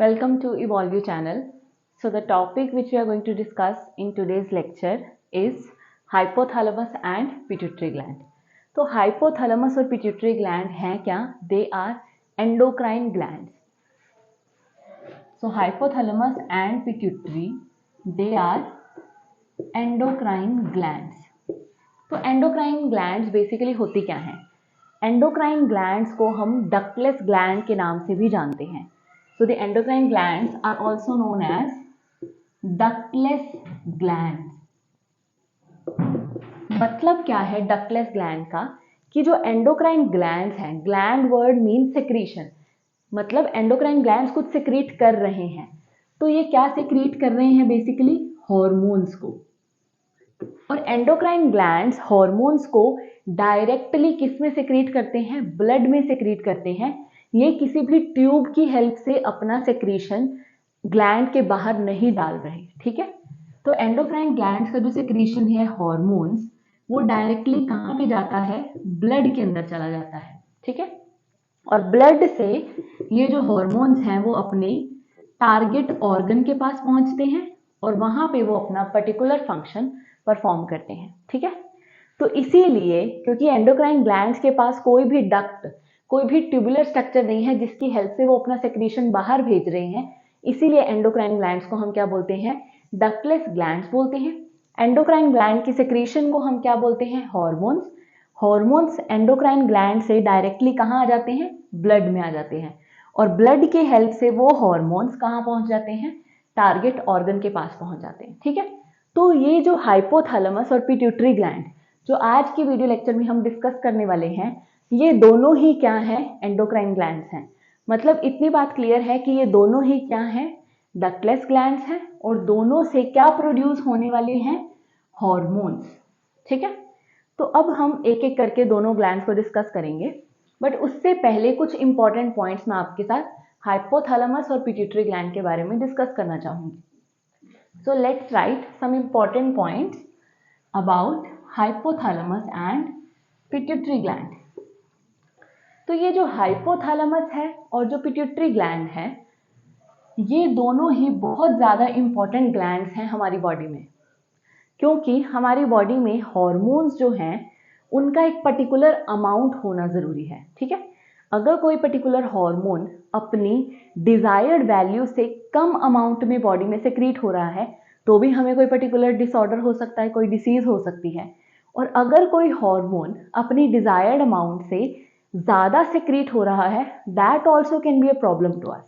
Welcome to Evolve You channel. So the topic which we are going to discuss in today's lecture is hypothalamus and pituitary gland. तो hypothalamus और pituitary gland हैं क्या? They are endocrine glands. So hypothalamus and pituitary, they are endocrine glands. तो endocrine glands basically होती क्या हैं? Endocrine glands को हम ductless gland के नाम से भी जानते हैं. So the endocrine glands are also known as ductless glands. मतलब क्या है ductless gland का? कि जो endocrine glands हैं, gland word means secretion, मतलब endocrine glands कुछ secrete कर रहे हैं. तो ये क्या secrete कर रहे हैं? बेसिकली hormones को. और endocrine glands hormones को डायरेक्टली किस में secrete करते हैं? ब्लड में secrete करते हैं. ये किसी भी ट्यूब की हेल्प से अपना सेक्रीशन ग्लैंड के बाहर नहीं डाल रहे. ठीक है, तो एंडोक्राइन ग्लैंड्स का जो सेक्रीशन है हॉर्मोन्स, वो डायरेक्टली कहाँ पे जाता है? ब्लड के अंदर चला जाता है. ठीक है, और ब्लड से ये जो हॉर्मोन्स हैं वो अपने टारगेट ऑर्गन के पास पहुंचते हैं और वहां पे वो अपना पर्टिकुलर फंक्शन परफॉर्म करते हैं. ठीक है, तो इसीलिए क्योंकि एंडोक्राइन ग्लैंड्स के पास कोई भी डक्ट, कोई भी ट्यूबुलर स्ट्रक्चर नहीं है जिसकी हेल्प से वो अपना सेक्रीशन बाहर भेज रहे हैं, इसीलिए एंडोक्राइन ग्लैंड्स को हम क्या बोलते हैं? डक्टलेस ग्लैंड्स बोलते हैं. एंडोक्राइन ग्लैंड की सेक्रीशन को हम क्या बोलते हैं? हॉर्मोन्स. हॉर्मोन्स एंडोक्राइन ग्लैंड से डायरेक्टली कहाँ आ जाते हैं? ब्लड में आ जाते हैं, और ब्लड के हेल्प से वो हॉर्मोन्स कहाँ पहुंच जाते हैं? टारगेट ऑर्गन के पास पहुंच जाते हैं. ठीक है, तो ये जो हाइपोथैलेमस और पिट्यूटरी ग्लैंड जो आज की वीडियो लेक्चर में हम डिस्कस करने वाले हैं, ये दोनों ही क्या हैं? एंडोक्राइन ग्लैंड्स हैं. मतलब इतनी बात क्लियर है कि ये दोनों ही क्या हैं? डक्टलेस ग्लैंड्स हैं, और दोनों से क्या प्रोड्यूस होने वाले हैं? हॉर्मोन्स. ठीक है, तो अब हम एक एक करके दोनों ग्लैंड्स को डिस्कस करेंगे, बट उससे पहले कुछ इंपॉर्टेंट पॉइंट्स मैं आपके साथ हाइपोथैलेमस और पिट्यूटरी ग्लैंड के बारे में डिस्कस करना चाहूंगी. So let's write some important points about hypothalamus and pituitary gland. तो ये जो हाइपोथैलेमस है और जो पिट्यूटरी ग्लैंड है, ये दोनों ही बहुत ज़्यादा इंपॉर्टेंट ग्लैंड्स हैं हमारी बॉडी में, क्योंकि हमारी बॉडी में हॉर्मोन्स जो हैं उनका एक पर्टिकुलर अमाउंट होना ज़रूरी है. ठीक है, अगर कोई पर्टिकुलर हार्मोन अपनी डिज़ायर्ड वैल्यू से कम अमाउंट में बॉडी में सेक्रीट हो रहा है तो भी हमें कोई पर्टिकुलर डिसऑर्डर हो सकता है, कोई डिसीज़ हो सकती है. और अगर कोई हार्मोन अपनी डिज़ायर्ड अमाउंट से ज़्यादा सेक्रीट हो रहा है, that also can be a problem to us.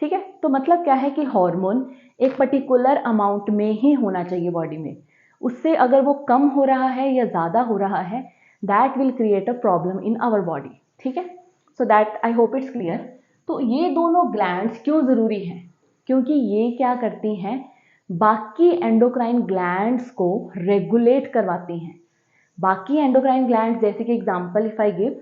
ठीक है, तो मतलब क्या है कि हार्मोन एक पर्टिकुलर अमाउंट में ही होना चाहिए बॉडी में. उससे अगर वो कम हो रहा है या ज़्यादा हो रहा है, that will create a problem in our body. ठीक है, so that I hope it's clear. तो ये दोनों ग्लैंड्स क्यों ज़रूरी हैं? क्योंकि ये क्या करती हैं? बाकी एंडोक्राइन ग्लैंड्स को रेगुलेट करवाती हैं. बाकी एंडोक्राइन ग्लैंड्स जैसे कि example if I give,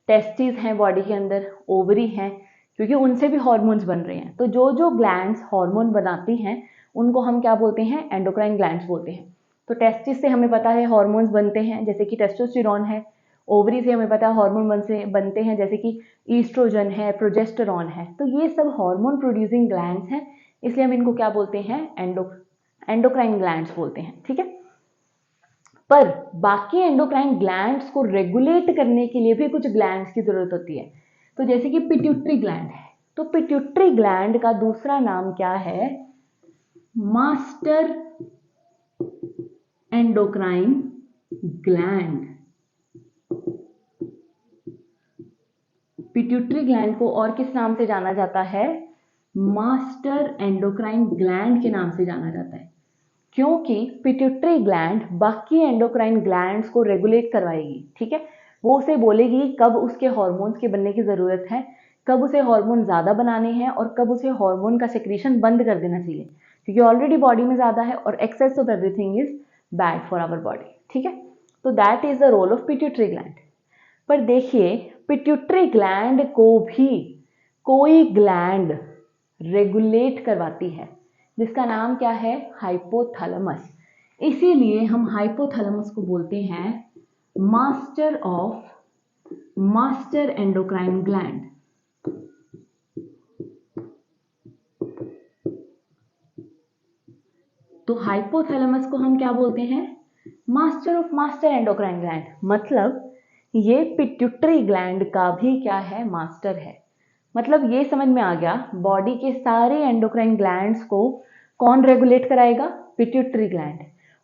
testis हैं बॉडी के अंदर, ओवरी हैं, क्योंकि उनसे भी हार्मोन्स बन रहे हैं. तो जो जो ग्लैंड्स हार्मोन बनाती हैं उनको हम क्या बोलते हैं? एंडोक्राइन ग्लैंड्स बोलते हैं. तो टेस्टिस से हमें पता है हार्मोन्स बनते हैं जैसे कि टेस्टोस्टेरोन है. ओवरी से हमें पता है हार्मोन बनते हैं जैसे कि ईस्ट्रोजन है, प्रोजेस्टेरॉन है. तो ये सब हार्मोन प्रोड्यूसिंग ग्लैंड्स हैं, इसलिए हम इनको क्या बोलते हैं? एंडोक्राइन ग्लैंड्स बोलते हैं. ठीक है, पर बाकी एंडोक्राइन ग्लैंड्स को रेगुलेट करने के लिए भी कुछ ग्लैंड्स की जरूरत होती है. तो जैसे कि पिट्यूटरी ग्लैंड है, तो पिट्यूटरी ग्लैंड का दूसरा नाम क्या है? Master endocrine gland. Pituitary gland को और किस नाम से जाना जाता है? मास्टर एंडोक्राइन ग्लैंड के नाम से जाना जाता है, क्योंकि पिट्यूटरी ग्लैंड बाकी एंडोक्राइन ग्लैंड्स को रेगुलेट करवाएगी. ठीक है, वो उसे बोलेगी कब उसके हार्मोन्स के बनने की ज़रूरत है, कब उसे हार्मोन ज़्यादा बनाने हैं और कब उसे हार्मोन का सेक्रीशन बंद कर देना चाहिए, क्योंकि ऑलरेडी बॉडी में ज़्यादा है और excess of everything is bad for our body. ठीक है, तो that is the role of pituitary gland. पर देखिए, पिट्यूटरी ग्लैंड को भी कोई ग्लैंड रेगुलेट करवाती है जिसका नाम क्या है? हाइपोथैलेमस. इसीलिए हम हाइपोथैलेमस को बोलते हैं मास्टर एंडोक्राइन ग्लैंड. तो हाइपोथैलेमस को हम क्या बोलते हैं? Master of master endocrine gland, मतलब ये पिट्यूटरी ग्लैंड का भी क्या है? मास्टर है। मतलब ये समझ में आ गया, बॉडी के सारे एंडोक्राइन ग्लैंड्स को कौन रेगुलेट कराएगा? Pituitary gland.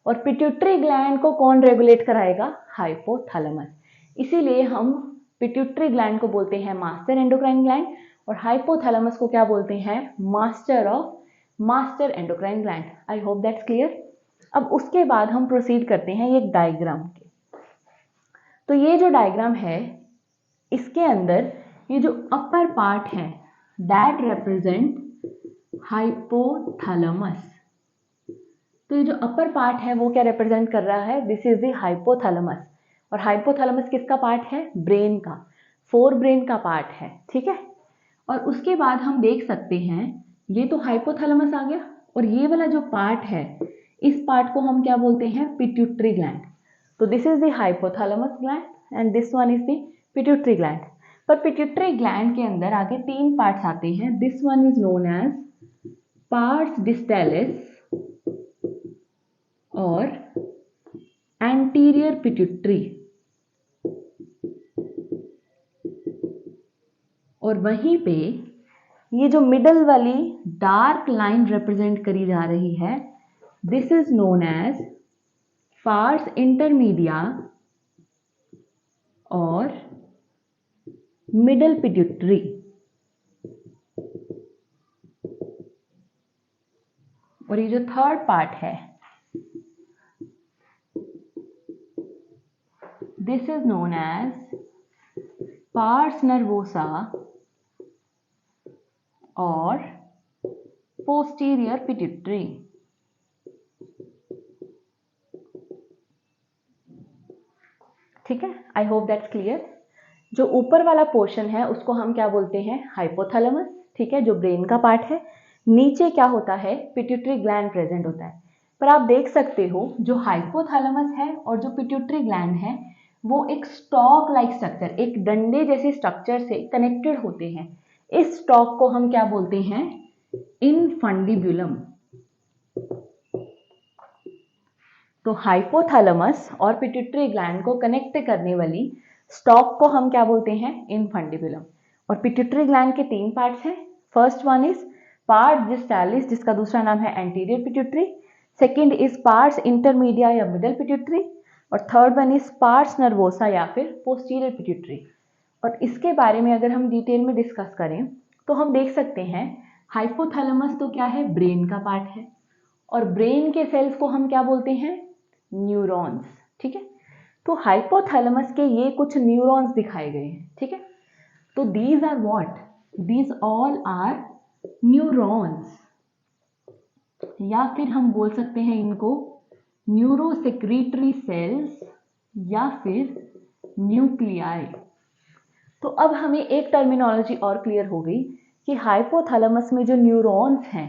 और पिट्यूटरी ग्लैंड को कौन रेगुलेट कराएगा? हाइपोथैलेमस। इसीलिए हम पिट्यूटरी ग्लैंड को बोलते हैं मास्टर एंडोक्राइन ग्लैंड और हाइपोथैलेमस को क्या बोलते हैं? Master of master endocrine gland. I hope that's clear. अब उसके बाद हम प्रोसीड करते हैं एक डायग्राम के। तो ये जो डायग्राम है, इसके अंदर ये जो अपर पार्ट है दैट रिप्रेजेंट हाइपोथैलेमस। तो ये जो अपर पार्ट है वो क्या रिप्रेजेंट कर रहा है? This is the hypothalamus. और हाइपोथैलेमस किसका पार्ट है? ब्रेन का, फोर ब्रेन का पार्ट है, ठीक है। और उसके बाद हम देख सकते हैं, ये तो हाइपोथैलेमस आ गया और ये वाला जो पार्ट है, इस पार्ट को हम क्या बोलते हैं? Pituitary gland. तो this is the hypothalamus gland and this one is the pituitary gland. पर पिट्यूटरी ग्लैंड के अंदर आगे तीन पार्ट्स आते हैं। This one is known as pars distalis और एंटीरियर पिट्यूटरी। और वहीं पे ये जो मिडल वाली डार्क लाइन रिप्रेजेंट करी जा रही है, this is known as pars intermedia और मिडल पिट्यूटरी। और ये जो थर्ड पार्ट है, this is known as pars nervosa और पोस्टीरियर पिट्यूटरी। ठीक है, आई होप दैट्स क्लियर। जो ऊपर वाला पोर्शन है उसको हम क्या बोलते हैं? हाइपोथैलेमस, ठीक है, जो ब्रेन का पार्ट है। नीचे क्या होता है? पिट्यूटरी ग्लैंड प्रेजेंट होता है। पर आप देख सकते हो जो हाइपोथैलेमस है और जो पिट्यूटरी ग्लैंड है वो एक स्टॉक लाइक स्ट्रक्चर, एक डंडे जैसे स्ट्रक्चर से कनेक्टेड होते हैं। इस स्टॉक को हम क्या बोलते हैं? इनफंडिब्युलम। तो हाइपोथैलेमस और पिट्यूटरी ग्लैंड को कनेक्ट करने वाली स्टॉक को हम क्या बोलते हैं? इनफंडिबुलम। और पिट्यूटरी ग्लैंड के तीन पार्ट्स हैं। First one is pars distalis, जिसका दूसरा नाम है anterior pituitary. Second is pars intermedia या मिडल पिट्यूटरी। और third one is pars nervosa या फिर पोस्टीरियर पिट्यूटरी। और इसके बारे में अगर हम डिटेल में डिस्कस करें तो हम देख सकते हैं, हाइपोथैलेमस तो क्या है? ब्रेन का पार्ट है। और ब्रेन के सेल्स को हम क्या बोलते हैं? न्यूरॉन्स, ठीक है। तो हाइपोथैलेमस के ये कुछ न्यूरॉन्स दिखाए गए हैं, ठीक है। तो these are what? These all are neurons, या फिर हम बोल सकते हैं इनको न्यूरोसेक्रीटरी सेल्स या फिर न्यूक्लियाई। तो अब हमें एक टर्मिनोलॉजी और क्लियर हो गई कि हाइपोथैलेमस में जो न्यूरॉन्स हैं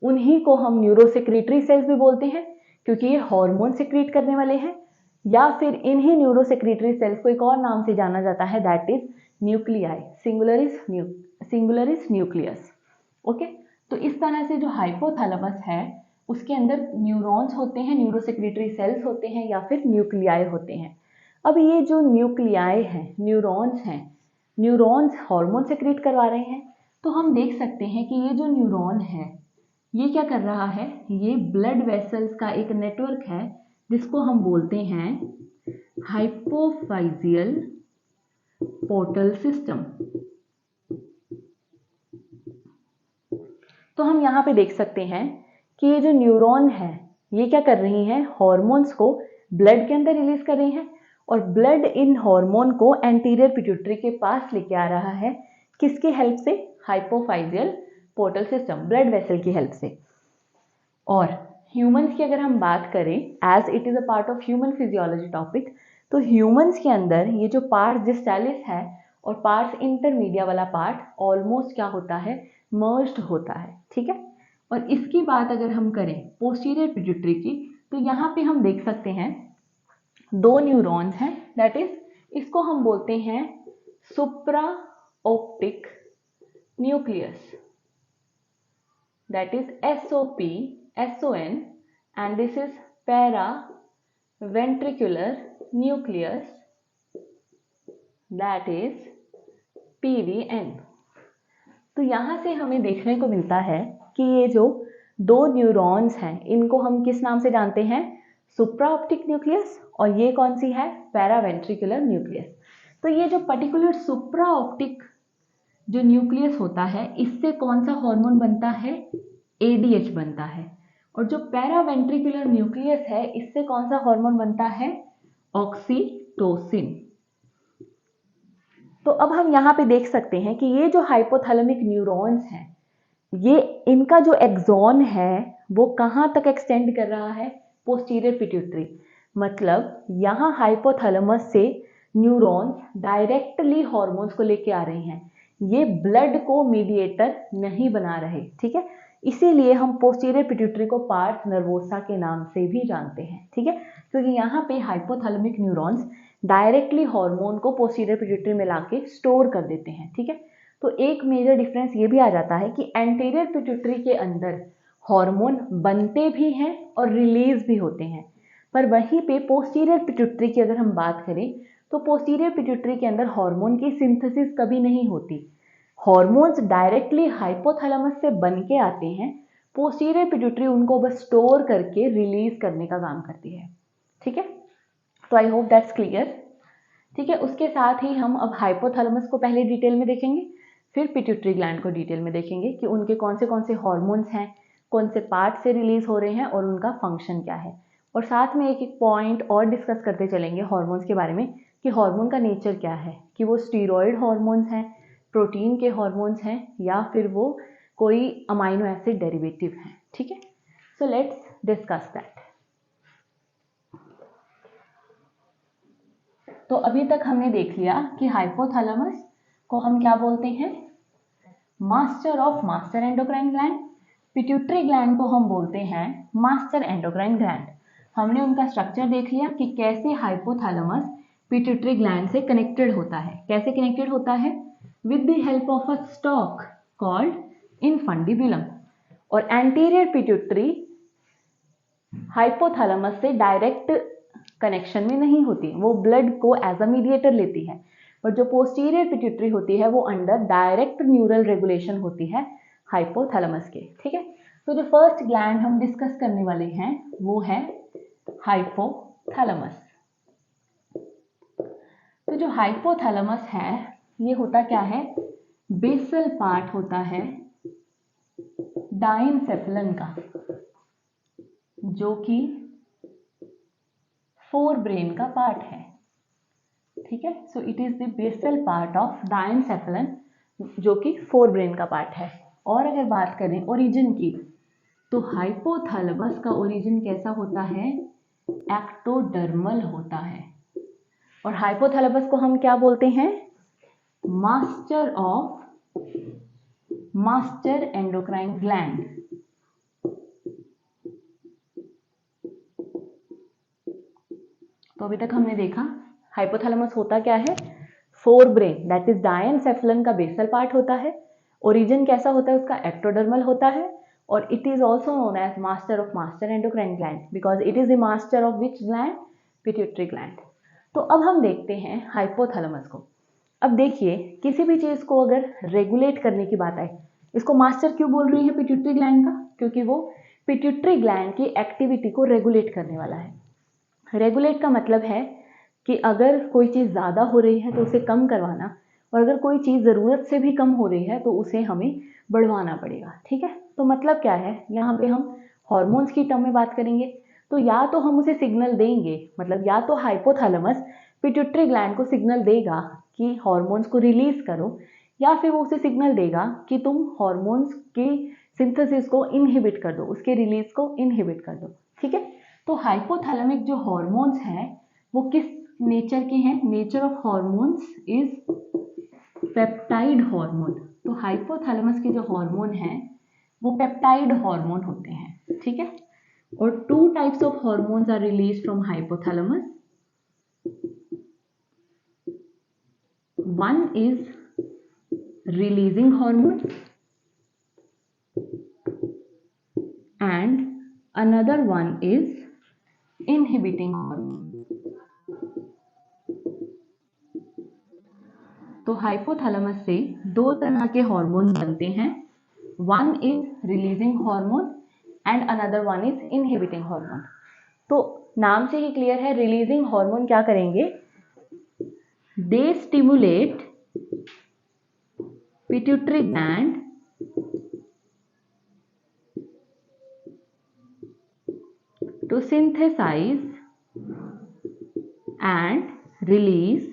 उन्हीं को हम न्यूरोसेक्रीटरी सेल्स भी बोलते हैं क्योंकि ये हार्मोन सेक्रीट करने वाले हैं, या फिर इन्हीं न्यूरोसेक्रीटरी सेल्स को एक और नाम से जाना जाता है, that is nuclei, singular is nucleus. Okay, तो इस तरह से जो हाइपोथैलेमस है उसके अंदर न्यूरॉन्स होते हैं, न्यूरोसेक्रीटरी सेल्स होते हैं या फिर न्यूक्लियाई होते हैं। अब ये जो न्यूक्लियाई हैं, न्यूरॉन्स हैं, न्यूरॉन्स हार्मोन सेक्रीट करवा रहे हैं। तो हम देख सकते हैं कि ये जो न्यूरॉन है ये क्या कर रहा है? ये ब्लड वेसल्स का एक नेटवर्क है जिसको हम बोलते हैं हाइपोफाइजियल पोर्टल सिस्टम। तो हम यहाँ पे देख सकते हैं कि ये जो न्यूरॉन है ये क्या कर रही हैं? हार्मोन्स को ब्लड के अंदर रिलीज कर रही हैं और ब्लड इन हार्मोन को एंटीरियर पिट्यूटरी के पास लेके आ रहा है। किसकी हेल्प से? Hypophyseal portal system, blood vessel की हेल्प से। और ह्यूमंस की अगर हम बात करें, as it is a part of human physiology topic, तो ह्यूमंस के अंदर ये जो पार्स डिस्टैलिस है और पार्स इंटरमीडिया वाला पार्ट ऑलमोस्ट क्या होता है? मर्ज्ड होता है, ठीक है। और इसकी बात अगर हम करें पोस्टीरियर पिट्यूटरी की, तो यहाँ पे हम देख सकते हैं दो न्यूरॉन्स हैं, दैट इज इसको हम बोलते हैं सुप्रा optic nucleus, that is SOP, SON and this is paraventricular nucleus, that is PVN। तो यहाँ से हमें देखने को मिलता है कि ये जो दो न्यूरॉन्स हैं इनको हम किस नाम से जानते हैं, सुप्राऑप्टिक न्यूक्लियस, और ये कौन सी है, पैरावेंट्रिकुलर न्यूक्लियस। तो ये जो पर्टिकुलर सुप्राऑप्टिक जो न्यूक्लियस होता है इससे कौन सा हार्मोन बनता है, ADH बनता है, और जो पैरावेंट्रिकुलर न्यूक्लियस है इससे कौन सा हार्मोन बनता है, ऑक्सीटोसिन। तो अब हम यहाँ पे देख सकते हैं कि ये जो हाइपोथैलेमिक न्यूरॉन्स हैं ये इनका जो एक्सॉन है वो कहाँ तक एक्सटेंड कर रहा है, पोस्टीरियर पिट्यूटरी। मतलब यहाँ हाइपोथैलेमस से न्यूरॉन्स डायरेक्टली हॉर्मोन्स को लेके आ रहे हैं, ये ब्लड को मीडिएटर नहीं बना रहे, ठीक है। इसीलिए हम पोस्टीरियर पिट्यूटरी को पार्स नर्वोसा के नाम से भी जानते हैं, ठीक है, क्योंकि यहाँ पे हाइपोथैलेमिक न्यूरॉन्स डायरेक्टली हार्मोन को पोस्टीरियर पिट्यूटरी में लाके स्टोर कर देते हैं, ठीक है। तो एक मेजर डिफरेंस ये भी आ जाता है कि एंटीरियर पिट्यूटरी के अंदर हार्मोन बनते भी हैं और रिलीज भी होते हैं, पर वहीं पे पोस्टीरियर पिट्यूटरी की अगर हम बात करें तो पोस्टीरियर पिट्यूटरी के अंदर हार्मोन की सिंथेसिस कभी नहीं होती। हार्मोन्स डायरेक्टली हाइपोथैलेमस से बन के आते हैं, पोस्टीरियर पिट्यूटरी उनको बस स्टोर करके रिलीज करने का काम करती है, ठीक है। तो आई होप दैट्स क्लियर, ठीक है। उसके साथ ही हम अब हाइपोथैलेमस को पहले डिटेल में देखेंगे, फिर पिट्यूटरी ग्लैंड को डिटेल में देखेंगे कि उनके कौन से हार्मोन्स हैं, कौन से पार्ट से रिलीज हो रहे हैं और उनका फंक्शन क्या है, और साथ में एक एक पॉइंट और डिस्कस करते चलेंगे हार्मोन्स के बारे में कि हार्मोन का नेचर क्या है, कि वो स्टीरॉयड हार्मोन्स हैं, प्रोटीन के हार्मोन्स हैं, या फिर वो कोई अमाइनो एसिड डेरिवेटिव हैं, ठीक है। So let's discuss that. तो अभी तक हमने देख लिया कि हाइपोथैलेमस को हम क्या बोलते हैं, master of master endocrine gland. Pituitary gland को हम बोलते हैं मास्टर एंडोक्राइन ग्लैंड। हमने उनका स्ट्रक्चर देख लिया कि कैसे हाइपोथैलेमस पिट्यूटरी ग्लैंड से कनेक्टेड होता है, कैसे कनेक्टेड होता है, with the help of a stock called infundibulum. और एंटीरियर पिट्यूटरी हाइपोथैलेमस से डायरेक्ट कनेक्शन में नहीं होती, वो ब्लड को एज अ मीडिएटर लेती है, और जो पोस्टीरियर पिट्यूटरी होती है वो अंडर डायरेक्ट न्यूरल रेगुलेशन होती है हाइपोथैलेमस के, ठीक है। तो जो फर्स्ट ग्लैंड हम डिस्कस करने वाले हैं वो है हाइपोथैलेमस। तो जो हाइपोथैलेमस है ये होता क्या है, बेसल पार्ट होता है डाइनसेफलन का, जो कि फोर ब्रेन का पार्ट है, ठीक है। So it is the basal part of diencephalon, जो कि फोर ब्रेन का पार्ट है। और अगर बात करें ओरिजिन की, तो हाइपोथैलेमस का ओरिजिन कैसा होता है, एक्टोडर्मल होता है। और हाइपोथैलेमस को हम क्या बोलते हैं, master of master endocrine gland. तो अभी तक हमने देखा हाइपोथैलेमस होता क्या है, फोर ब्रेन दैट इज डायनसेफलन का बेसल पार्ट होता है, ओरिजिन कैसा होता है उसका, एक्टोडर्मल होता है, और it is also known as master of master endocrine gland because it is the master of which gland, pituitary gland. तो अब हम देखते हैं हाइपोथैलेमस को। अब देखिए किसी भी चीज को अगर रेगुलेट करने की बात आए, इसको मास्टर क्यों बोल रही है पिट्यूटरी ग्लैंड का, क्योंकि वो पिट्यूटरी ग्लैंड की एक्टिविटी को रेगुलेट करने वाला है। रेगुलेट का मतलब है कि अगर कोई चीज़ ज़्यादा हो रही है तो उसे कम करवाना, और अगर कोई चीज़ ज़रूरत से भी कम हो रही है तो उसे हमें बढ़वाना पड़ेगा, ठीक है। तो मतलब क्या है, यहाँ पे हम हॉर्मोन्स की टर्म में बात करेंगे, तो या तो हम उसे सिग्नल देंगे, मतलब या तो हाइपोथैलेमस पिट्यूटरी ग्लैंड को सिग्नल देगा कि हॉर्मोन्स को रिलीज करो, या फिर वो उसे सिग्नल देगा कि तुम हॉर्मोन्स की सिंथेसिस को इनहिबिट कर दो, उसके रिलीज को इनहिबिट कर दो, ठीक है। तो हाइपोथैलेमिक जो हॉर्मोन्स हैं वो किस नेचर के हैं, nature of hormones is peptide hormone. तो हाइपोथैलेमस के जो हार्मोन हैं वो पेप्टाइड हार्मोन होते हैं, ठीक है। और two types of hormones are release from hypothalamus, one is releasing hormone and another one is inhibiting hormone. तो हाइपोथैलेमस से दो तरह के हार्मोन बनते हैं, one is releasing hormone and another one is inhibiting hormone. तो नाम से ही क्लियर है, रिलीजिंग हार्मोन क्या करेंगे, they stimulate pituitary gland to synthesize and release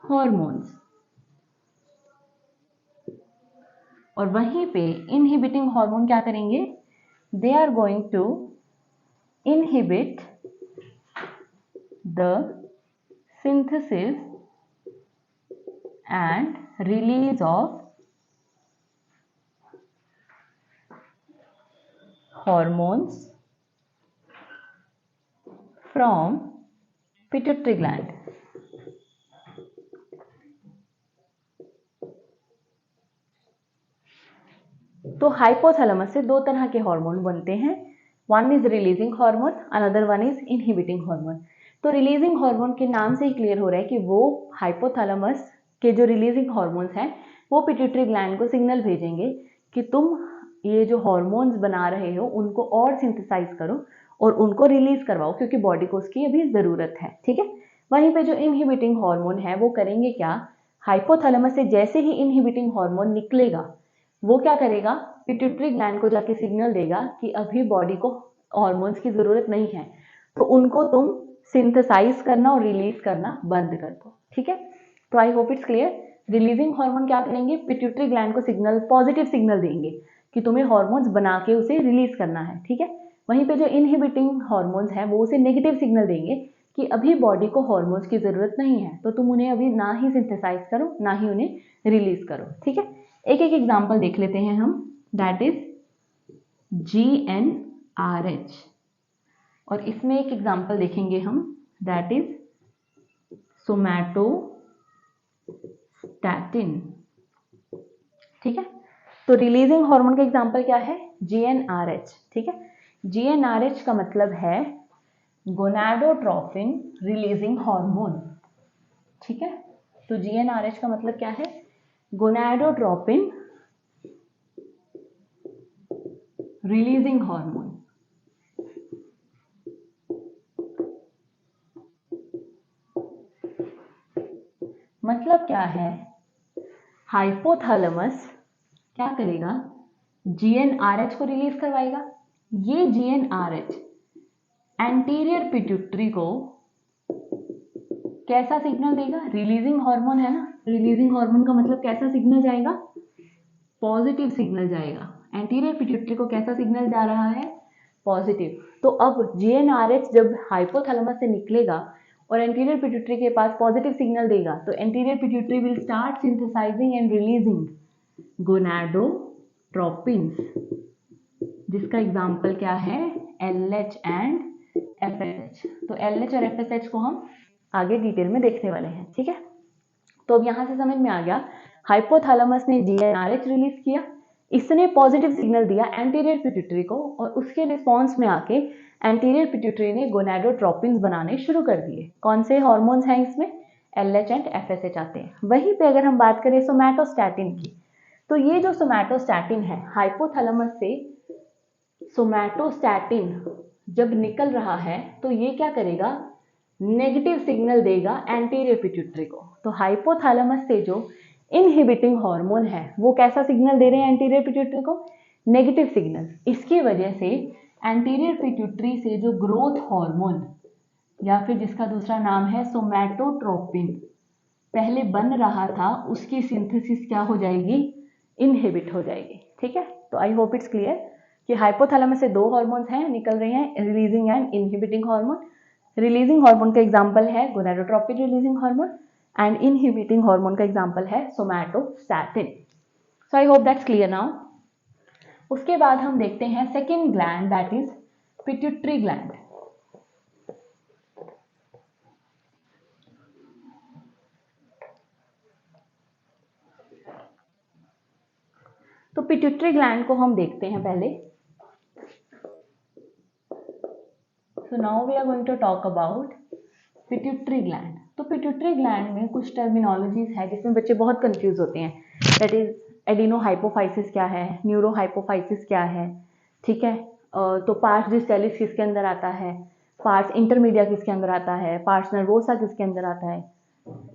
hormones। और वहीं पे इनहिबिटिंग हार्मोन क्या करेंगे, they are going to inhibit the synthesis and release of hormones from pituitary gland। तो हाइपोथैलेमस से दो तरह के हार्मोन बनते हैं, one is releasing hormone, another one is inhibiting hormone. तो रिलीजिंग हार्मोन के नाम से ही क्लियर हो रहा है कि वो हाइपोथैलेमस के जो रिलीजिंग हार्मोन्स हैं वो पिट्यूटरी ग्लैंड को सिग्नल भेजेंगे कि तुम ये जो हार्मोन्स बना रहे हो उनको और सिंथेसाइज करो और उनको रिलीज करवाओ, क्योंकि बॉडी को उसकी अभी ज़रूरत है। ठीक है, वहीं पे जो इनहिबिटिंग हार्मोन है वो करेंगे क्या, हाइपोथैलेमस से जैसे ही इनहिबिटिंग हार्मोन निकलेगा वो क्या करेगा, पिट्यूटरी ग्लैंड को जाके सिग्नल देगा कि अभी बॉडी को हार्मोन्स की ज़रूरत नहीं है, तो उनको तुम सिंथेसाइज करना और रिलीज करना बंद कर दो। ठीक है, तो आई hope it's clear. Releasing hormone क्या करेंगे, पिट्यूटरी ग्लैंड को सिग्नल, पॉजिटिव सिग्नल देंगे कि तुम्हें हार्मोन्स बना के उसे रिलीज करना है। ठीक है, वहीं पे जो इनहिबिटिंग हार्मोन्स हैं वो उसे नेगेटिव सिग्नल देंगे कि अभी बॉडी को हार्मोन्स की ज़रूरत नहीं है, तो तुम उन्हें अभी ना ही सिंथेसाइज करो ना ही उन्हें रिलीज करो। ठीक है, एक एक एग्जाम्पल देख लेते हैं हम, दैट इज GnRH, और इसमें एक एग्जाम्पल देखेंगे हम, दैट इज सोमैटोस्टैटिन। ठीक है, तो रिलीजिंग हार्मोन का एग्जाम्पल क्या है, GnRH। ठीक है, GnRH का मतलब है गोनाडोट्रोपिन रिलीजिंग हार्मोन। ठीक है, तो GnRH का मतलब क्या है, गोनाडोट्रोपिन रिलीजिंग हार्मोन। मतलब क्या है, हाइपोथैलेमस क्या करेगा, GnRH को रिलीज करवाएगा। ये GnRH एंटीरियर पिट्यूटरी को कैसा सिग्नल देगा, रिलीजिंग हार्मोन है ना, रिलीजिंग हार्मोन का मतलब कैसा सिग्नल जाएगा, पॉजिटिव सिग्नल जाएगा। एंटीरियर पिट्यूटरी को कैसा सिग्नल जा रहा है, पॉजिटिव। तो अब GnRH जब हाइपोथैलेमस से निकलेगा और एंटीरियर पिट्यूटरी के पास पॉजिटिव सिग्नल देगा, तो anterior pituitary will start synthesising and releasing gonadotropins, जिसका एग्जाम्पल क्या है, LH एंड FSH। तो LH और FSH को हम आगे डिटेल में देखने वाले हैं। ठीक है, तो अब यहाँ से समझ में आ गया, हाइपोथैलेमस ने GnRH रिलीज किया, इसने पॉजिटिव सिग्नल दिया एंटीरियर पिट्यूटरी को, और उसके रिस्पॉन्स में आके एंटीरियर पिट्यूटरी ने गोनाडोट्रोपिन्स बनाने शुरू कर दिए। कौन से हार्मोन्स हैं इसमें, LH एंड FSH आते हैं। वहीं पे अगर हम बात करें सोमैटोस्टैटिन की, तो ये जो सोमैटोस्टैटिन है, हाइपोथैलेमस से सोमैटोस्टैटिन जब निकल रहा है तो ये क्या करेगा, नेगेटिव सिग्नल देगा एंटीरियर पिट्यूटरी को। तो हाइपोथैलेमस से जो इनहिबिटिंग हार्मोन है वो कैसा सिग्नल दे रहे हैं एंटीरियर पिट्यूटरी को, नेगेटिव सिग्नल। इसकी वजह से एंटीरियर पिट्यूटरी से जो ग्रोथ हार्मोन या फिर जिसका दूसरा नाम है सोमैटोट्रोपिन पहले बन रहा था, उसकी सिंथेसिस क्या हो जाएगी, इनहिबिट हो जाएगी। ठीक है, तो आई होप इट्स क्लियर कि हाइपोथैलेमस से दो हार्मोन्स हैं निकल रहे हैं, releasing and inhibiting hormone. Releasing hormone का एग्जांपल है gonadotropin releasing hormone and inhibiting hormone का एग्जांपल है somatostatin. So I hope that's clear now. उसके बाद हम देखते हैं second gland, that is pituitary gland. तो पिट्यूटरी ग्लैंड को हम देखते हैं पहले। So now we are going to talk about pituitary gland. तो पिट्यूटरी ग्लैंड में कुछ टर्मिनोलॉजीज है जिसमें बच्चे बहुत कंफ्यूज होते हैं। दैट इज एडिनोहाइपोफाइसिस क्या है, न्यूरोहाइपोफाइसिस क्या है, ठीक है। तो पार्स डिस्टेलिस किसके अंदर आता है, पार्स इंटरमीडिया किसके अंदर आता है, पार्स नर्वोसा किसके अंदर आता है,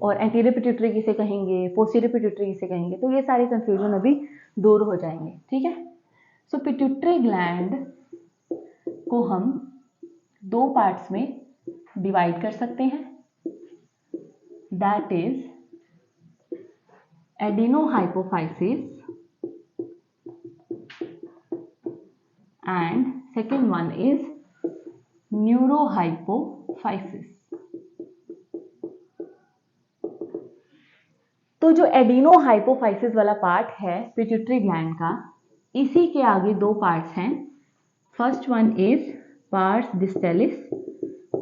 और एंटीरियर पिट्यूटरी किसे कहेंगे, पोस्टीरियर पिट्यूटरी किसे कहेंगे। तो ये सारे कंफ्यूजन अभी दूर हो जाएंगे, ठीक है। सो पिट्यूटरी ग्लैंड को हम दो पार्ट्स में डिवाइड कर सकते हैं, that is adenohypophysis and second one is neurohypophysis. तो जो एडिनोहाइपोफाइसिस वाला पार्ट है पिट्यूटरी ग्लैंड का, इसी के आगे दो पार्ट्स हैं। First one is pars distalis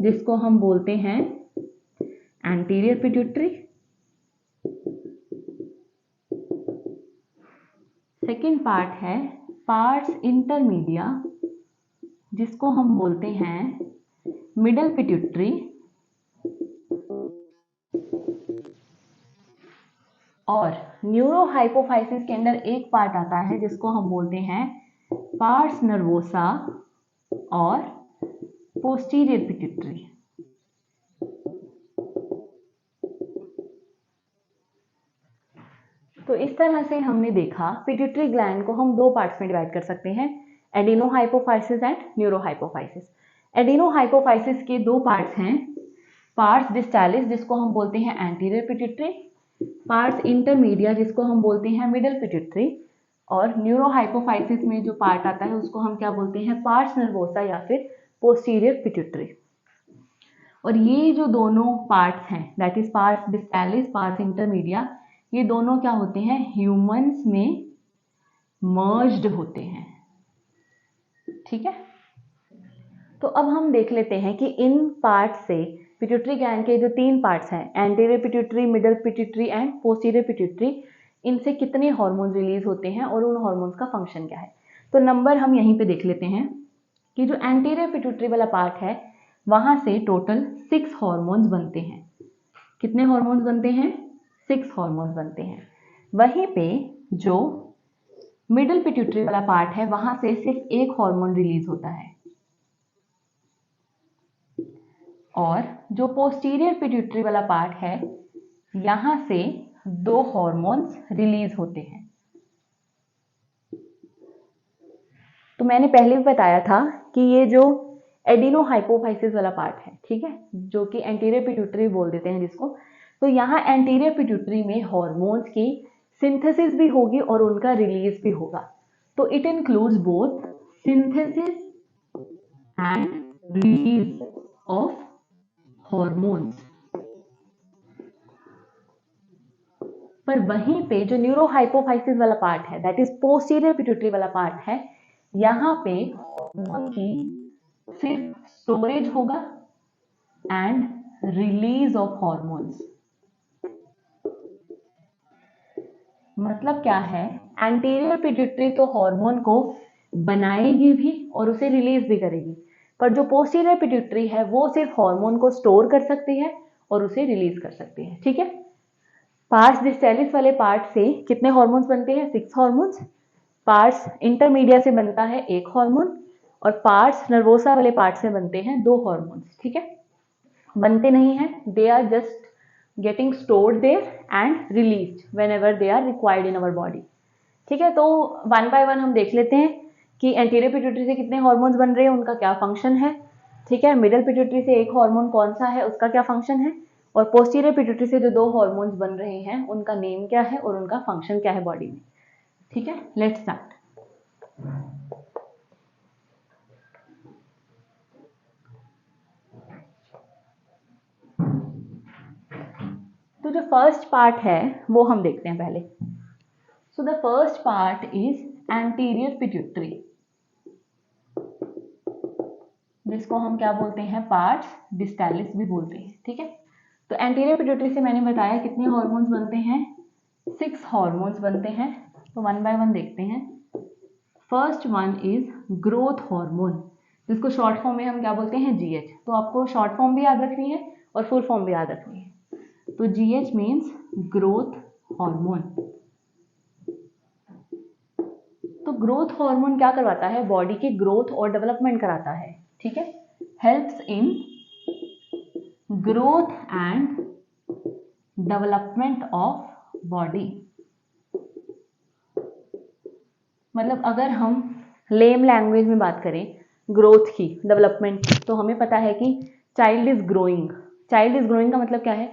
जिसको हम बोलते हैं एंटीरियर पिट्यूटरी, सेकेंड पार्ट है पार्स इंटरमीडिया जिसको हम बोलते हैं मिडल पिट्यूटरी, और न्यूरोहाइपोफाइसिस के अंदर एक पार्ट आता है जिसको हम बोलते हैं पार्स नर्वोसा और पोस्टीरियर पिट्यूटरी। तो इस तरह से हमने देखा पिट्यूटरी ग्लैंड को हम दो पार्ट्स में डिवाइड कर सकते हैं, एडिनोहाइपोफाइसिस एंड न्यूरोहाइपोफाइसिस। एडिनोहाइपोफाइसिस के दो पार्ट्स हैं, पार्स डिस्टालिस जिसको हम बोलते हैं एंटीरियर पिट्यूटरी, पार्स इंटरमीडिया जिसको हम बोलते हैं मिडल पिट्यूटरी, और न्यूरोहाइपोफाइसिस में जो पार्ट आता है उसको हम क्या बोलते हैं, पार्स नर्वोसा या फिर पोस्टीरियर पिट्यूटरी। और ये जो दोनों पार्ट्स हैं that is pars distalis, pars intermedia, ये दोनों क्या होते हैं, ह्यूमंस में मर्ज्ड होते हैं, ठीक है। तो अब हम देख लेते हैं कि इन पार्ट से पिट्यूटरी ग्लैंड के जो तीन पार्ट्स हैं, anterior pituitary, middle pituitary and posterior pituitary, इनसे कितने हार्मोन रिलीज होते हैं और उन हार्मोन्स का फंक्शन क्या है। तो नंबर हम यहीं पे देख लेते हैं कि जो एंटीरियर पिट्यूटरी वाला पार्ट है वहां से टोटल 6 हार्मोन्स बनते हैं। कितने हार्मोन्स बनते हैं, 6 हार्मोन्स बनते हैं। वहीं पे जो मिडल पिट्यूटरी वाला पार्ट है वहां से सिर्फ एक हार्मोन रिलीज होता है, और जो पोस्टीरियर पिट्यूटरी वाला पार्ट है यहां से 2 हार्मोन्स रिलीज होते हैं। तो मैंने पहले भी बताया था कि ये जो एडिनोहाइपोफाइसिस वाला पार्ट है, ठीक है, जो कि एंटीरियर पिट्यूटरी बोल देते हैं जिसको, तो यहाँ एंटीरियर पिट्यूटरी में हार्मोन्स की सिंथेसिस भी होगी और उनका रिलीज भी होगा। तो it includes both synthesis and release of hormones. पर वहीं पे जो न्यूरोहाइपोफाइसिस वाला पार्ट है दैट इज पोस्टीरियर पिट्यूटरी वाला पार्ट है, यहाँ पे हार्मोन की सिर्फ स्टोरेज होगा एंड रिलीज ऑफ हार्मोन्स। मतलब क्या है, एंटीरियर पिट्यूटरी तो हार्मोन को बनाएगी भी और उसे रिलीज भी करेगी, पर जो पोस्टीरियर पिट्यूटरी है वो सिर्फ हार्मोन को स्टोर कर सकती है और उसे रिलीज कर सकती है, ठीक है। पार्स डिस्टेलिस वाले पार्ट से कितने हार्मोन्स बनते हैं, 6 हार्मोन्स। पार्स इंटरमीडिया से बनता है 1 हार्मोन, और पार्स नर्वोसा वाले पार्ट से बनते हैं 2 हार्मोन्स, ठीक है। बनते नहीं हैं, they are just getting stored there and released whenever they are required in our body, ठीक है। तो वन बाय वन हम देख लेते हैं कि एंटीरियर पिट्यूटरी से कितने हार्मोन्स बन रहे हैं, उनका क्या फंक्शन है, ठीक है। मिडल पिट्यूटरी से एक हार्मोन कौन सा है, उसका क्या फंक्शन है, और पोस्टीरियर पिट्यूटरी से जो 2 हार्मोन्स बन रहे हैं उनका नेम क्या है और उनका फंक्शन क्या है बॉडी में, ठीक है। Let's start. तो जो फर्स्ट पार्ट है वो हम देखते हैं पहले। So the first part is anterior pituitary, जिसको हम क्या बोलते हैं, पार्स डिस्टालिस भी बोलते हैं, ठीक है। तो एंटीरियर पिट्यूटरी से मैंने बताया कितने हार्मोन्स बनते हैं, 6 हार्मोन्स बनते हैं। तो वन बाय वन देखते हैं। First one is growth hormone, जिसको शॉर्ट फॉर्म में हम क्या बोलते हैं, जीएच। तो आपको शॉर्ट फॉर्म भी याद रखनी है और फुल फॉर्म भी याद रखनी है। तो जीएच मीन्स ग्रोथ हार्मोन। तो ग्रोथ हार्मोन क्या करवाता है, बॉडी की ग्रोथ और डेवलपमेंट कराता है, ठीक है, helps in growth and development of body. मतलब अगर हम लेम लैंग्वेज में बात करें ग्रोथ की, डेवलपमेंट की, तो हमें पता है कि child is growing. Child is growing का मतलब क्या है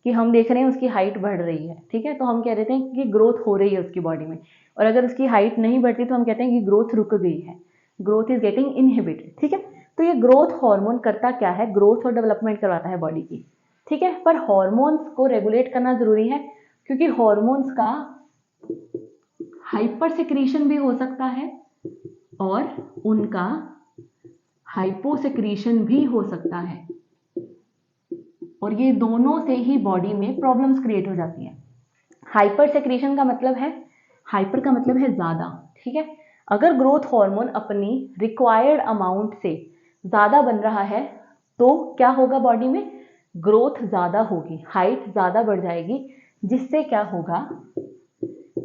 कि हम देख रहे हैं उसकी हाइट बढ़ रही है, ठीक है, तो हम कह देते हैं कि ग्रोथ हो रही है उसकी बॉडी में। और अगर उसकी हाइट नहीं बढ़ती तो हम कहते हैं कि ग्रोथ रुक गई है, ग्रोथ इज गेटिंग इनहिबिटेड, ठीक है। तो ये ग्रोथ हार्मोन करता क्या है, ग्रोथ और डेवलपमेंट करवाता है बॉडी की, ठीक है। पर हॉर्मोन्स को रेगुलेट करना जरूरी है, क्योंकि हॉर्मोन्स का हाइपर सेक्रीशन भी हो सकता है और उनका हाइपोसेक्रीशन भी हो सकता है, और ये दोनों से ही बॉडी में प्रॉब्लम्स क्रिएट हो जाती हैं। हाइपर सेक्रीशन का मतलब है, हाइपर का मतलब है ज्यादा, ठीक है। अगर ग्रोथ हार्मोन अपनी रिक्वायर्ड अमाउंट से ज्यादा बन रहा है तो क्या होगा, बॉडी में ग्रोथ ज्यादा होगी, हाइट ज्यादा बढ़ जाएगी, जिससे क्या होगा,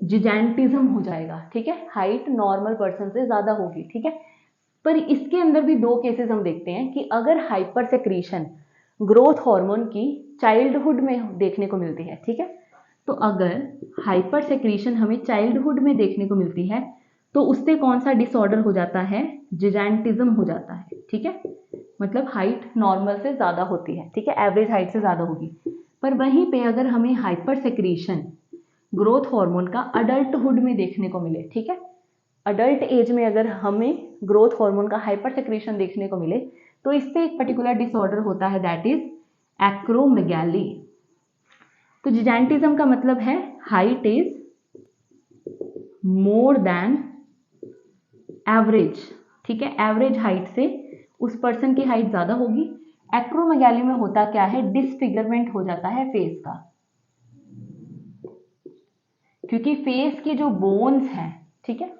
जिजेंटिज्म हो जाएगा, ठीक है, हाइट नॉर्मल पर्सन से ज्यादा होगी, ठीक है। पर इसके अंदर भी दो केसेस हम देखते हैं कि अगर हाइपर सेक्रीशन ग्रोथ हार्मोन की चाइल्डहुड में देखने को मिलती है, ठीक है, तो अगर हाइपर सेक्रीशन हमें चाइल्डहुड में देखने को मिलती है तो उससे कौन सा डिसऑर्डर हो जाता है, जिजेंटिज्म हो जाता है, ठीक है, मतलब हाइट नॉर्मल से ज्यादा होती है, ठीक है, एवरेज हाइट से ज्यादा होगी। पर वहीं पे अगर हमें हाइपर सेक्रीशन ग्रोथ हार्मोन का अडल्टहुड में देखने को मिले, ठीक है, अडल्ट एज में अगर हमें ग्रोथ हार्मोन का हाइपर सेक्रीशन देखने को मिले तो इससे एक पर्टिकुलर डिसऑर्डर होता है, दैट इज एक्रोमेगैली। तो जिजेंटिज्म का मतलब है height is more than average, ठीक है, एवरेज हाइट से उस पर्सन की हाइट ज्यादा होगी। एक्रोमेगैली में होता क्या है, डिसफिगरमेंट हो जाता है फेस का, क्योंकि फेस की जो बोन्स हैं, ठीक है,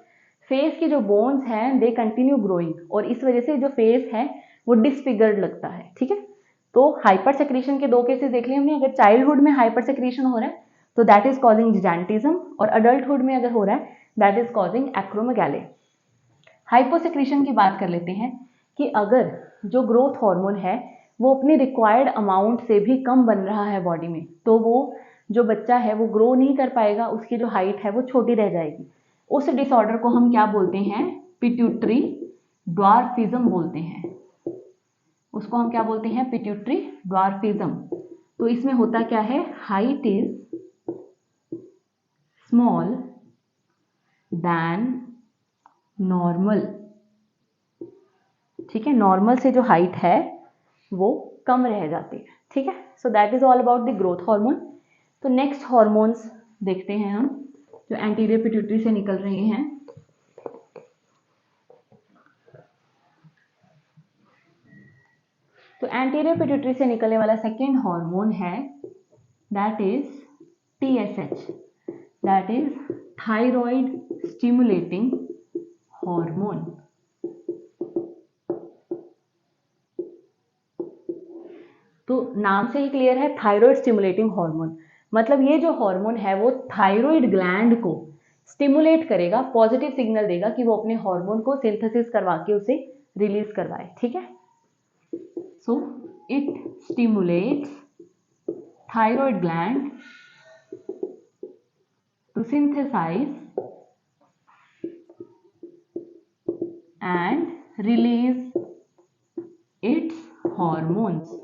फेस की जो बोन्स हैं दे कंटिन्यू ग्रोइंग, और इस वजह से जो फेस है वो डिसफिगर्ड लगता है, ठीक है। तो हाइपर सेक्रीशन के दो केसेस देख लिए हमने। अगर चाइल्डहुड में हाइपर सेक्रीशन हो रहा है तो दैट इज कॉजिंग जिजेंटिज्म, और अडल्टहुड में अगर हो रहा है दैट इज कॉजिंग एक्रोमेगैली। हाइपोसेक्रीशन की बात कर लेते हैं कि अगर जो ग्रोथ हार्मोन है वो अपनी रिक्वायर्ड अमाउंट से भी कम बन रहा है बॉडी में, तो वो जो बच्चा है वो ग्रो नहीं कर पाएगा, उसकी जो हाइट है वो छोटी रह जाएगी। उस डिसऑर्डर को हम क्या बोलते हैं, पिट्यूटरी ड्वार्फिज्म बोलते हैं। उसको हम क्या बोलते हैं, पिट्यूटरी ड्वार्फिज्म। तो इसमें होता क्या है, height is small than normal, ठीक है, नॉर्मल से जो हाइट है वो कम रह जाती है, ठीक है। So that is all about the growth hormone. तो नेक्स्ट हार्मोन्स देखते हैं हम जो एंटीरियर पिट्यूटरी से निकल रहे हैं। तो एंटीरियर पिट्यूटरी से निकलने वाला सेकेंड हार्मोन है that is TSH, that is thyroid stimulating hormone. तो नाम से ही क्लियर है, थायराइड स्टिमुलेटिंग हार्मोन, मतलब ये जो हार्मोन है वो थायराइड ग्लैंड को स्टिमुलेट करेगा, पॉजिटिव सिग्नल देगा कि वो अपने हार्मोन को सिंथेसिस करवा के उसे रिलीज करवाए, ठीक है। So it stimulates thyroid gland to synthesize and release its hormones,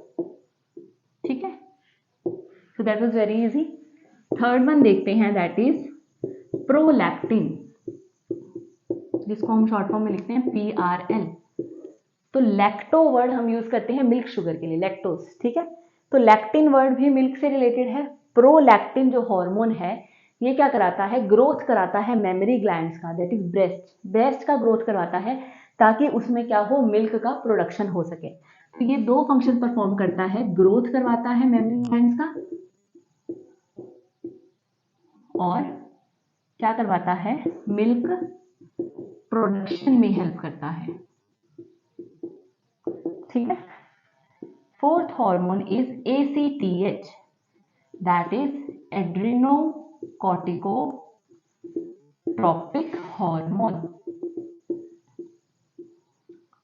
ठीक है। So that was very easy. Third one देखते हैं, दैट इज प्रोलैक्टिन, जिसको हम शॉर्ट फॉर्म में लिखते हैं PRL। तो लैक्टो वर्ड हम यूज करते हैं मिल्क शुगर के लिए, लैक्टोज, ठीक है। तो लैक्टिन वर्ड भी मिल्क से रिलेटेड है। प्रोलैक्टिन जो हार्मोन है ये क्या कराता है, ग्रोथ कराता है मेमोरी ग्लैंड्स का, दैट इज ब्रेस्ट, ब्रेस्ट का ग्रोथ करवाता है ताकि उसमें क्या हो, मिल्क का प्रोडक्शन हो सके। तो ये दो फंक्शन परफॉर्म करता है, ग्रोथ करवाता है मेमोरी ग्लैंड्स का और क्या करवाता है, मिल्क प्रोडक्शन में हेल्प करता है। ठीक है। Fourth hormone is ACTH, that is adrenocorticotropic hormone.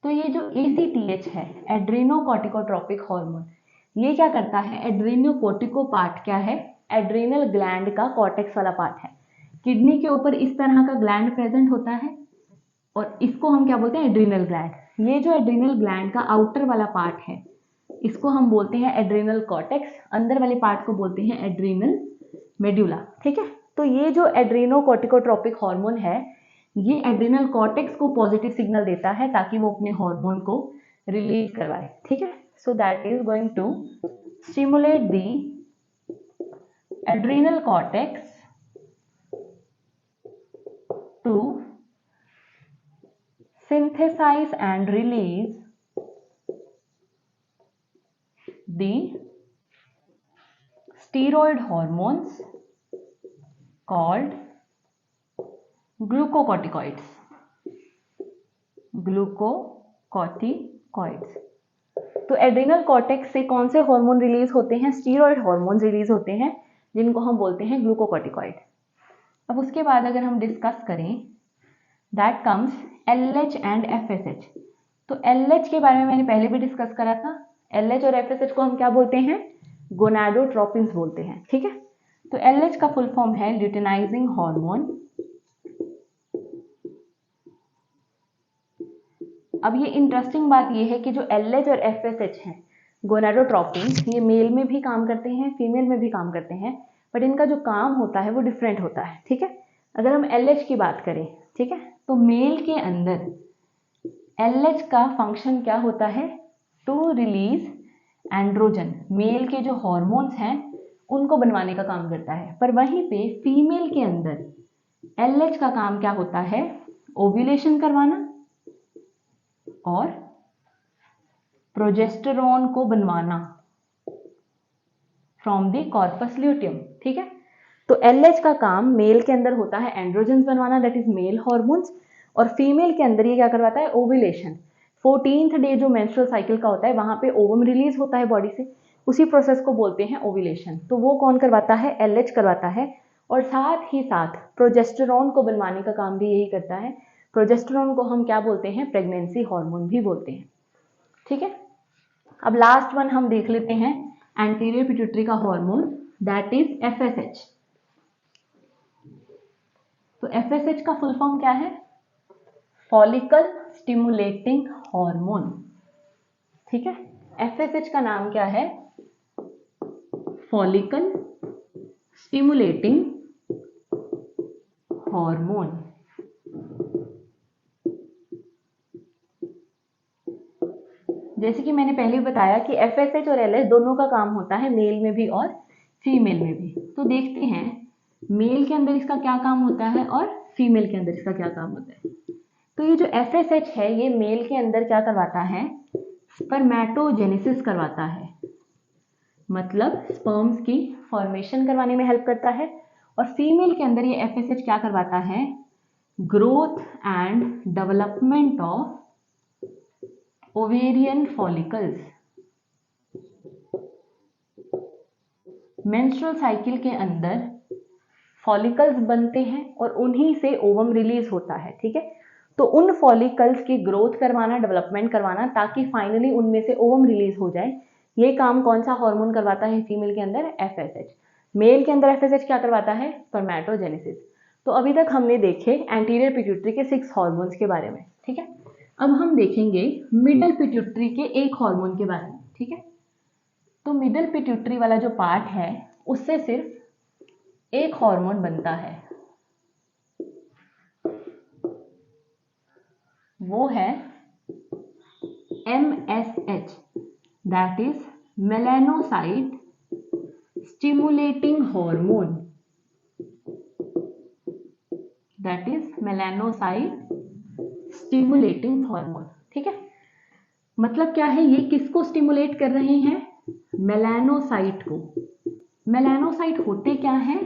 तो ये जो ACTH है, एड्रेनोकॉर्टिकोट्रोपिक हार्मोन, ये क्या करता है? एड्रेनोकॉर्टिको पार्ट क्या है? एड्रेनल ग्लैंड का कॉर्टेक्स वाला पार्ट है। किडनी के ऊपर इस तरह का ग्लैंड प्रेजेंट होता है और इसको हम क्या बोलते हैं? Adrenal gland. ये जो एड्रेनल ग्लैंड का आउटर वाला पार्ट है, इसको हम बोलते हैं एड्रेनल कॉर्टेक्स। अंदर वाले पार्ट को बोलते हैं एड्रेनल मेड्यूला। ठीक है। तो ये जो एड्रेनोकॉर्टिकोट्रोपिक हार्मोन है, ये एड्रेनल कॉर्टेक्स को पॉजिटिव सिग्नल देता है ताकि वो अपने हार्मोन को रिलीज करवाए। ठीक है। So that is going to stimulate the adrenal cortex to synthesize and release the steroid hormones called glucocorticoids. Glucocorticoids. तो एड्रेनल कॉर्टेक्स से कौन से हार्मोन रिलीज होते हैं? स्टीरॉयड हार्मोन रिलीज होते हैं, जिनको हम बोलते हैं ग्लूकोकॉर्टिकॉइड। अब उसके बाद अगर हम डिस्कस करें, that comes LH and FSH। तो LH के बारे में मैंने पहले भी डिस्कस करा था। LH और FSH को हम क्या बोलते हैं? गोनाडोट्रोपिन्स बोलते हैं। ठीक है। तो LH का फुल फॉर्म है ल्यूटेनाइजिंग हार्मोन। अब ये इंटरेस्टिंग बात ये है कि जो LH और FSH हैं, गोनाडोट्रोपिन्स, ये मेल में भी काम करते हैं, फीमेल में भी काम करते हैं, बट इनका जो काम होता है वो डिफरेंट होता है। ठीक है। अगर हम LH की बात करें, ठीक है, तो मेल के अंदर LH का फंक्शन क्या होता है? To release androgen. मेल के जो हॉर्मोन्स हैं उनको बनवाने का काम करता है। पर वहीं पे फीमेल के अंदर LH का काम क्या होता है? ओव्यूलेशन करवाना और प्रोजेस्टेरोन को बनवाना फ्रॉम द कॉर्पस ल्यूटियम। ठीक है। तो LH का काम मेल के अंदर होता है एंड्रोजन्स बनवाना, दैट इज मेल हॉर्मोन्स, और फीमेल के अंदर ये क्या करवाता है? ओव्यूलेशन। 14th डे जो मेंस्ट्रुअल साइकिल का होता है, वहां पे ओवम रिलीज होता है बॉडी से, उसी प्रोसेस को बोलते हैं ओव्यूलेशन। तो वो कौन करवाता है? LH करवाता है। और साथ ही साथ प्रोजेस्टेरोन को बनवाने का काम भी यही करता है। प्रोजेस्टेरोन को हम क्या बोलते हैं? प्रेगनेंसी हार्मोन भी बोलते हैं। ठीक है। अब लास्ट वन हम देख लेते हैं, एंटीरियर पिट्यूटरी का हार्मोन, दैट इज FSH। तो FSH का फुल फॉर्म क्या है? Follicle stimulating hormone. ठीक है। FSH का नाम क्या है? Follicle stimulating hormone. जैसे कि मैंने पहले बताया कि FSH और LH दोनों का काम होता है, मेल में भी और फीमेल में भी। तो देखते हैं मेल के अंदर इसका क्या काम होता है और फीमेल के अंदर इसका क्या काम होता है। तो ये जो FSH है, ये मेल के अंदर क्या करवाता है? स्पर्मेटोजेनेसिस करवाता है, मतलब स्पर्म्स की फॉर्मेशन करवाने में हेल्प करता है। और फीमेल के अंदर ये FSH क्या करवाता है? Growth and development of ovarian follicles. Menstrual cycle के अंदर फॉलिकल्स बनते हैं और उन्हीं से ओवम रिलीज होता है। ठीक है। तो उन फॉलिकल्स की ग्रोथ करवाना, डेवलपमेंट करवाना, ताकि फाइनली उनमें से ओवम रिलीज हो जाए, ये काम कौन सा हार्मोन करवाता है फीमेल के अंदर? FSH। मेल के अंदर FSH क्या करवाता है? स्पर्मेटोजेनेसिस। तो अभी तक हमने देखे एंटीरियर पिट्यूटरी के 6 हार्मोन्स के बारे में। ठीक है। अब हम देखेंगे मिडल पिट्यूटरी के एक हार्मोन के बारे में। ठीक है। तो मिडल पिट्यूटरी वाला जो पार्ट है, उससे सिर्फ एक हार्मोन बनता है, वो है MSH, that is melanocyte stimulating hormone. That is melanocyte stimulating hormone. ठीक है। मतलब क्या है? ये किसको स्टिमुलेट कर रहे हैं? मेलानोसाइट को। मेलानोसाइट होते क्या है?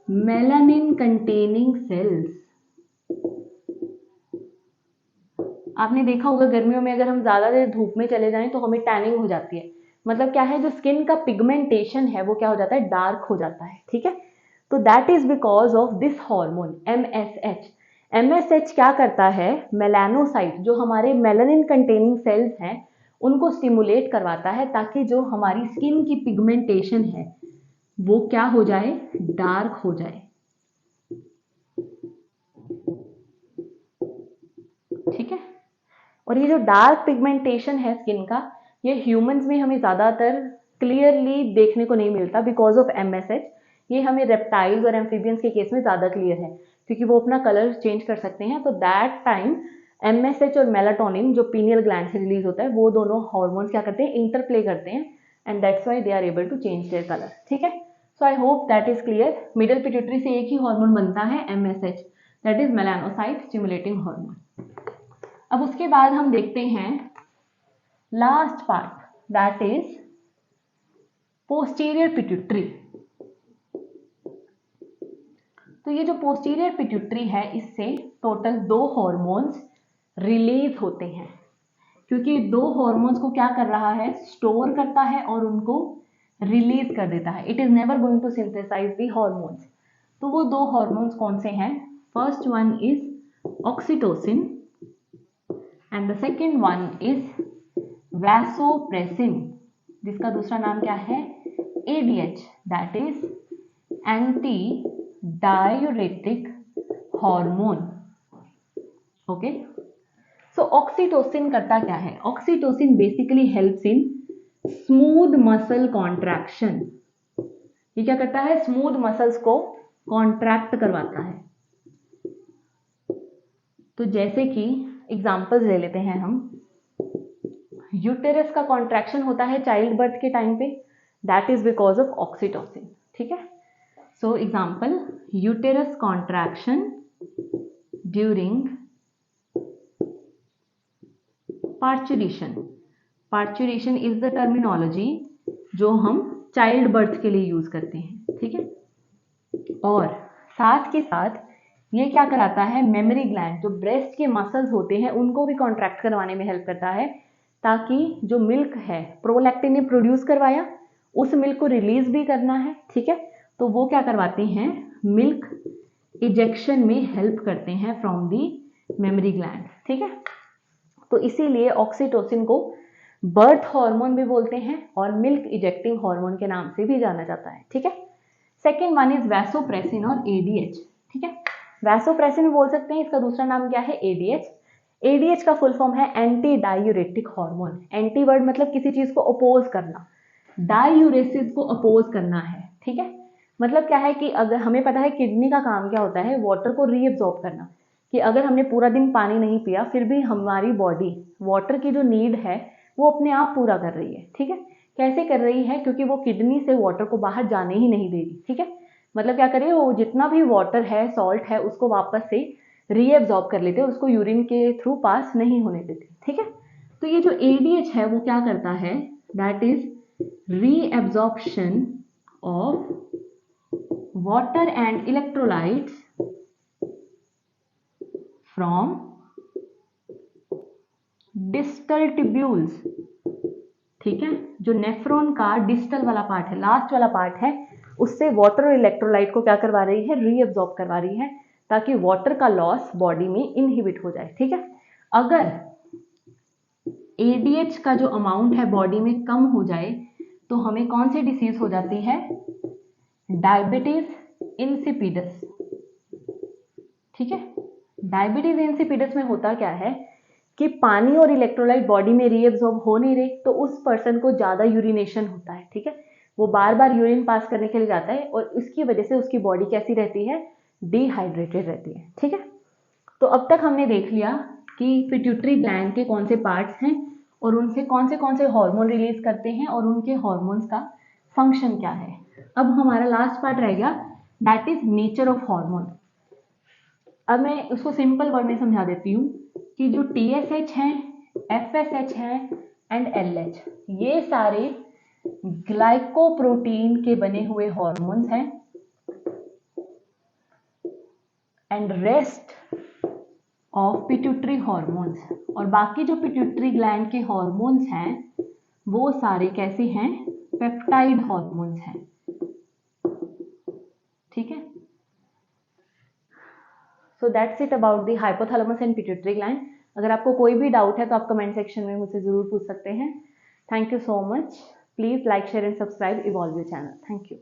Melanin containing cells. आपने देखा होगा गर्मियों में अगर हम ज़्यादा देर धूप में चले जाएं तो हमें टैनिंग हो जाती है। मतलब क्या है, जो स्किन का पिगमेंटेशन है वो क्या हो जाता है, डार्क हो जाता है। ठीक है, तो that is because of this hormone MSH। MSH क्या करता है, मेलानोसाइट जो हमारे मेलानिन कंटेनिंग सेल्स हैं उनको स्टिमुलेट करवाता है ताकि जो हमारी स्किन की पिगमेंटेशन है वो क्या हो जाए, डार्क हो जाए। ठीक है, और ये जो डार्क पिगमेंटेशन है स्किन का, ये ह्यूमंस में हमें ज़्यादातर क्लियरली देखने को नहीं मिलता बिकॉज ऑफ MSH। ये हमें रेप्टाइल्स और एम्फीबियंस के केस में ज़्यादा क्लियर है क्योंकि वो अपना कलर चेंज कर सकते हैं। तो दैट टाइम MSH और मेलाटोनिन जो पीनियल ग्लैंड से रिलीज होता है वो दोनों हार्मोन्स क्या करते हैं, इंटरप्ले करते हैं, and that's why they are able to change their colour. ठीक है, so I hope that is clear. Middle pituitary से एक ही हार्मोन बनता है MSH, that is melanocyte stimulating hormone. अब उसके बाद हम देखते हैं last part, that is posterior pituitary. तो ये जो पोस्टीरियर पिट्यूटरी है इससे टोटल 2 हॉर्मोन्स रिलीज होते हैं, क्योंकि 2 हॉर्मोन्स को क्या कर रहा है, स्टोर करता है और उनको रिलीज कर देता है। It is never going to synthesize the hormones. तो वो 2 हॉर्मोन्स कौन से हैं, first one is oxytocin and the second one is vasopressin, जिसका दूसरा नाम क्या है, ADH, that is anti diuretic hormone. Okay, so oxytocin करता क्या है, oxytocin basically helps in smooth muscle contraction. ये क्या करता है, स्मूथ मसल्स को कॉन्ट्रैक्ट करवाता है। तो जैसे कि एग्जांपल्स ले लेते हैं हम, यूटेरस का कॉन्ट्रैक्शन होता है चाइल्ड बर्थ के टाइम पे, that is because of oxytocin. ठीक है, so example, uterus contraction during parturition. Parturition is the terminology जो हम चाइल्ड बर्थ के लिए यूज करते हैं। ठीक है, और साथ के साथ ये क्या कराता है, मेमोरी ग्लैंड जो ब्रेस्ट के मसल्स होते हैं उनको भी कॉन्ट्रैक्ट करवाने में हेल्प करता है, ताकि जो मिल्क है प्रोलैक्टिन ने प्रोड्यूस करवाया उस मिल्क को रिलीज भी करना है। ठीक है, तो वो क्या करवाते हैं, मिल्क इजेक्शन में हेल्प करते हैं फ्रॉम दी मेमोरी ग्लैंड। ठीक है, तो इसीलिए ऑक्सीटोसिन को बर्थ हार्मोन भी बोलते हैं और मिल्क इजेक्टिंग हार्मोन के नाम से भी जाना जाता है। ठीक है, सेकेंड वन इज वैसोप्रेसिन और ADH। ठीक है, वैसोप्रेसिन बोल सकते हैं, इसका दूसरा नाम क्या है, ADH। ADH का फुल फॉर्म है anti diuretic hormone. Anti word मतलब किसी चीज को अपोज करना, डायूरेसिस को अपोज करना है। ठीक है, मतलब क्या है कि अगर हमें पता है किडनी का काम क्या होता है, वाटर को रीअब्सॉर्ब करना, कि अगर हमने पूरा दिन पानी नहीं पिया फिर भी हमारी बॉडी वाटर की जो नीड है वो अपने आप पूरा कर रही है। ठीक है, कैसे कर रही है, क्योंकि वो किडनी से वाटर को बाहर जाने ही नहीं दे रही। ठीक है, मतलब क्या करिए, वो जितना भी वाटर है, सॉल्ट है, उसको वापस से रीअब्सॉर्ब कर लेते हैं, उसको यूरिन के थ्रू पास नहीं होने देते। ठीक है, तो ये जो ADH है वो क्या करता है, that is reabsorption of water and electrolytes from distal tubules. ठीक है, जो नेफ्रॉन का डिस्टल वाला पार्ट है, लास्ट वाला पार्ट है, उससे वाटर और इलेक्ट्रोलाइट को क्या करवा रही है, रीअब्सॉर्ब करवा रही है, ताकि वाटर का लॉस बॉडी में इनहिबिट हो जाए। ठीक है, अगर ADH का जो अमाउंट है बॉडी में कम हो जाए तो हमें कौन सी डिसीज हो जाती है, डायबिटीज इंसिपिडस। ठीक है, डायबिटीज इंसिपिडस में होता क्या है कि पानी और इलेक्ट्रोलाइट बॉडी में रीअब्सॉर्ब हो नहीं रहे, तो उस पर्सन को ज्यादा यूरिनेशन होता है। ठीक है, वो बार बार यूरिन पास करने के लिए जाता है और इसकी वजह से उसकी बॉडी कैसी रहती है, डिहाइड्रेटेड रहती है। ठीक है, तो अब तक हमने देख लिया कि पिट्यूटरी ग्लैंड के कौन से पार्ट्स हैं और उनसे कौन से हार्मोन रिलीज करते हैं और उनके हार्मोन्स का फंक्शन क्या है। अब हमारा लास्ट पार्ट रह गया, that is nature of hormone. अब मैं उसको सिंपल वर्ड में समझा देती हूँ कि जो TSH है, FSH है एंड LH, ये सारे ग्लाइकोप्रोटीन के बने हुए हार्मोन्स हैं, and rest of pituitary hormones. और बाकी जो पिट्यूटरी ग्लैंड के हॉर्मोन्स हैं वो सारे कैसे हैं, पेप्टाइड हॉर्मोन्स हैं। ठीक है, so that's it about the hypothalamus and pituitary gland. अगर आपको कोई भी डाउट है तो आप कमेंट सेक्शन में मुझसे जरूर पूछ सकते हैं। Thank you so much. Please like share and subscribe evolve your channel. Thank you.